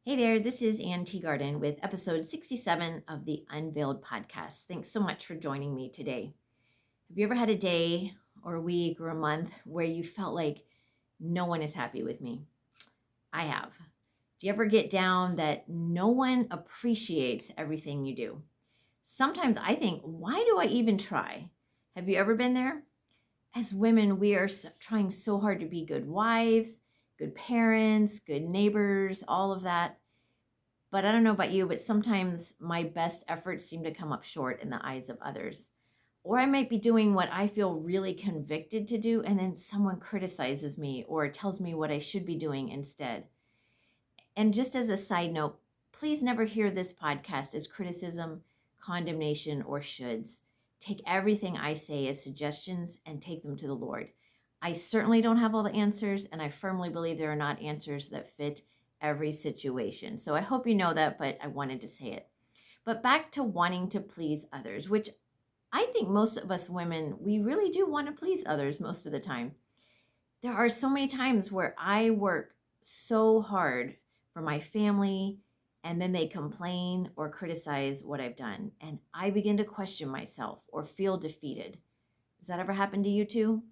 Hey there, this is Teagarden with episode 67 of the Unveiled podcast. Thanks so much for joining me today. Have you ever had a day or a week or a month where you felt like no one is happy with me? I have. Do you ever get down that no one appreciates everything you do? Sometimes I think, why do I even try? Have you ever been there? As women, we are trying so hard to be good wives, good parents, good neighbors, all of that. But I don't know about you, but sometimes my best efforts seem to come up short in the eyes of others. Or I might be doing what I feel really convicted to do, and then someone criticizes me or tells me what I should be doing instead. And just as a side note, please never hear this podcast as criticism, condemnation, or shoulds. Take everything I say as suggestions and take them to the Lord. I certainly don't have all the answers, and I firmly believe there are not answers that fit every situation. So I hope you know that, but I wanted to say it. But back to wanting to please others, which I think most of us women, we really do want to please others most of the time. There are so many times where I work so hard for my family and then they complain or criticize what I've done. And I begin to question myself or feel defeated. Does that ever happen to you too?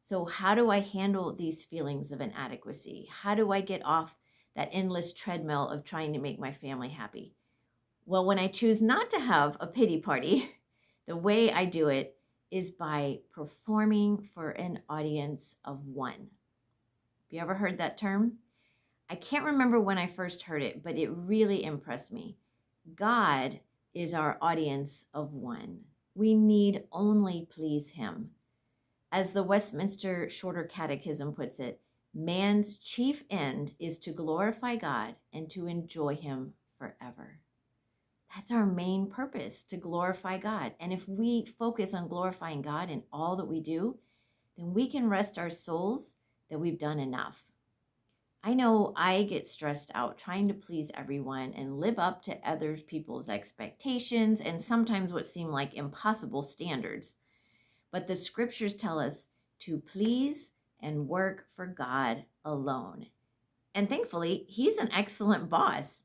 So, how do I handle these feelings of inadequacy? How do I get off that endless treadmill of trying to make my family happy? Well, when I choose not to have a pity party, the way I do it is by performing for an audience of one. Have you ever heard that term? I can't remember when I first heard it, but it really impressed me. God is our audience of one. We need only please him. As the Westminster Shorter Catechism puts it, man's chief end is to glorify God and to enjoy him forever. That's our main purpose, to glorify God. And if we focus on glorifying God in all that we do, then we can rest our souls that we've done enough. I know I get stressed out trying to please everyone and live up to other people's expectations and sometimes what seem like impossible standards. But the scriptures tell us to please and work for God alone. And thankfully, he's an excellent boss.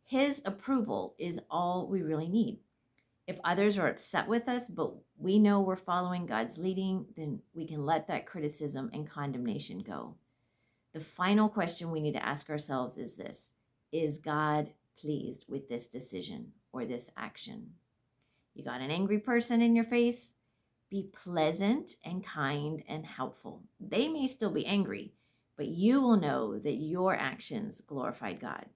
His approval is all we really need. If others are upset with us, but we know we're following God's leading, then we can let that criticism and condemnation go. The final question we need to ask ourselves is this: is God pleased with this decision or this action? You got an angry person in your face? Be pleasant and kind and helpful. They may still be angry, but you will know that your actions glorified God.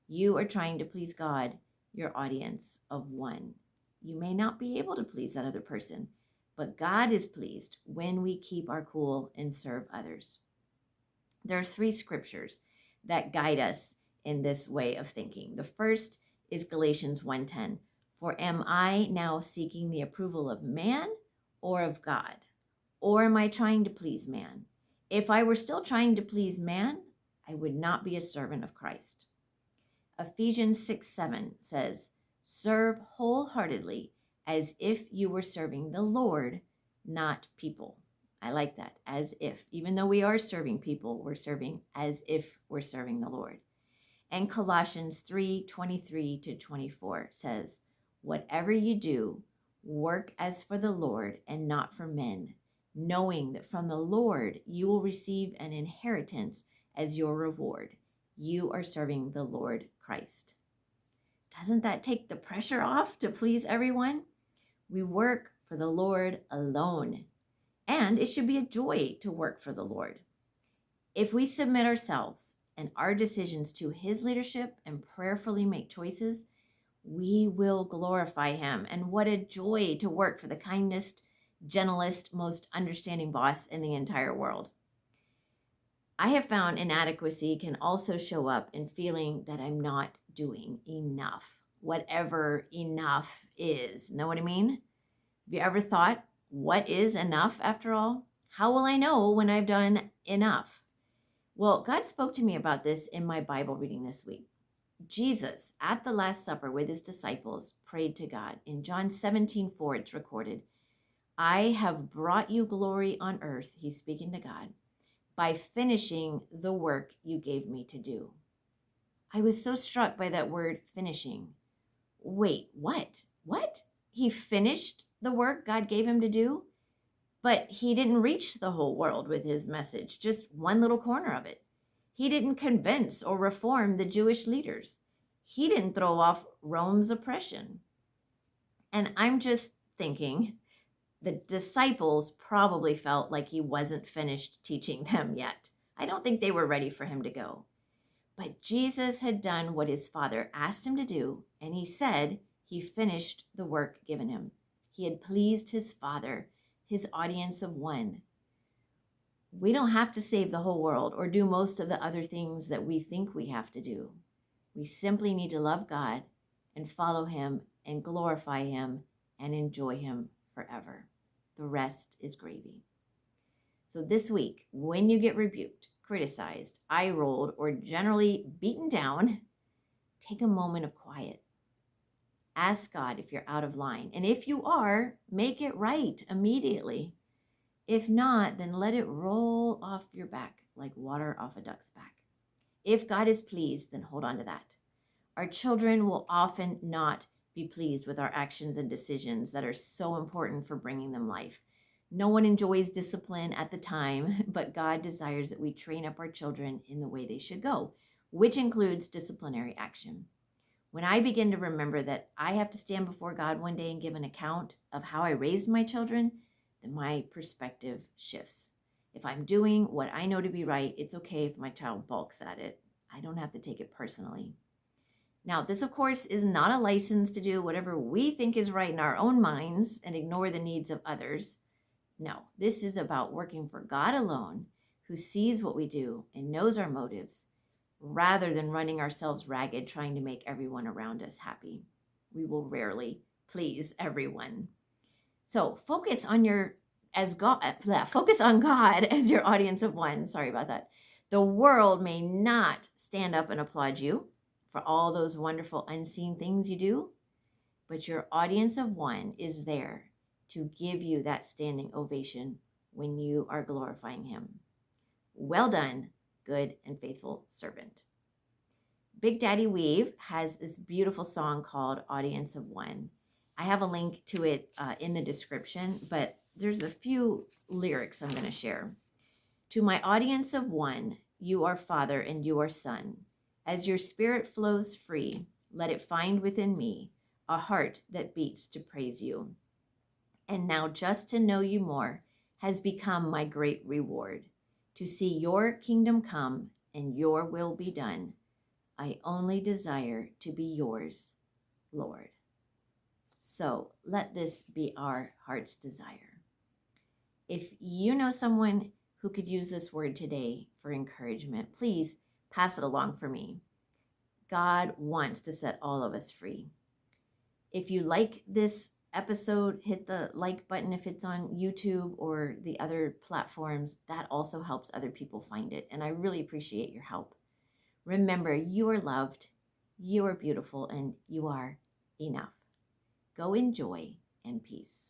You are trying to please God, your audience of one. You may not be able to please that other person, but God is pleased when we keep our cool and serve others. There are three scriptures that guide us in this way of thinking. The first is Galatians 1:10. For am I now seeking the approval of man or of God? Or am I trying to please man? If I were still trying to please man, I would not be a servant of Christ. Ephesians 6:7 says, serve wholeheartedly as if you were serving the Lord, not people. I like that, as if. Even though we are serving people, we're serving as if we're serving the Lord. And Colossians 3:23-24 says, whatever you do, work as for the Lord and not for men, knowing that from the Lord you will receive an inheritance as your reward. You are serving the Lord Christ. Doesn't that take the pressure off to please everyone? We work for the Lord alone, and it should be a joy to work for the Lord. If we submit ourselves and our decisions to his leadership and prayerfully make choices, we will glorify him. And what a joy to work for the kindest, gentlest, most understanding boss in the entire world. I have found inadequacy can also show up in feeling that I'm not doing enough, whatever enough is. Know what I mean? Have you ever thought, what is enough after all? How will I know when I've done enough? Well, God spoke to me about this in my Bible reading this week. Jesus, at the Last Supper with his disciples, prayed to God. In John 17:4, it's recorded, I have brought you glory on earth, he's speaking to God, by finishing the work you gave me to do. I was so struck by that word finishing. Wait, what? What? He finished the work God gave him to do, but he didn't reach the whole world with his message, just one little corner of it. He didn't convince or reform the Jewish leaders. He didn't throw off Rome's oppression. And I'm just thinking, the disciples probably felt like he wasn't finished teaching them yet. I don't think they were ready for him to go. But Jesus had done what his Father asked him to do, and he said he finished the work given him. He had pleased his Father, his audience of one. We don't have to save the whole world or do most of the other things that we think we have to do. We simply need to love God and follow him and glorify him and enjoy him forever. The rest is gravy. So this week, when you get rebuked, criticized, eye-rolled, or generally beaten down, take a moment of quiet. Ask God if you're out of line. And if you are, make it right immediately. If not, then let it roll off your back like water off a duck's back. If God is pleased, then hold on to that. Our children will often not be pleased with our actions and decisions that are so important for bringing them life. No one enjoys discipline at the time, but God desires that we train up our children in the way they should go, which includes disciplinary action. When I begin to remember that I have to stand before God one day and give an account of how I raised my children, then my perspective shifts. If I'm doing what I know to be right, it's okay if my child balks at it. I don't have to take it personally. Now, this, of course, is not a license to do whatever we think is right in our own minds and ignore the needs of others. No, this is about working for God alone, who sees what we do and knows our motives, rather than running ourselves ragged trying to make everyone around us happy. We will rarely please everyone. So focus on God as your audience of one. Sorry about that. The world may not stand up and applaud you for all those wonderful unseen things you do, but your audience of one is there to give you that standing ovation when you are glorifying him. Well done, good and faithful servant. Big Daddy Weave has this beautiful song called Audience of One. I have a link to it in the description, but there's a few lyrics I'm going to share. To my audience of one, you are Father and you are Son. As your spirit flows free, let it find within me a heart that beats to praise you. And now just to know you more has become my great reward. To see your kingdom come and your will be done, I only desire to be yours, Lord. So let this be our heart's desire. If you know someone who could use this word today for encouragement, please pass it along for me. God wants to set all of us free. If you like this episode, hit the like button if it's on YouTube or the other platforms. That also helps other people find it, and I really appreciate your help. Remember, you are loved, you are beautiful, and you are enough. Go in joy and peace.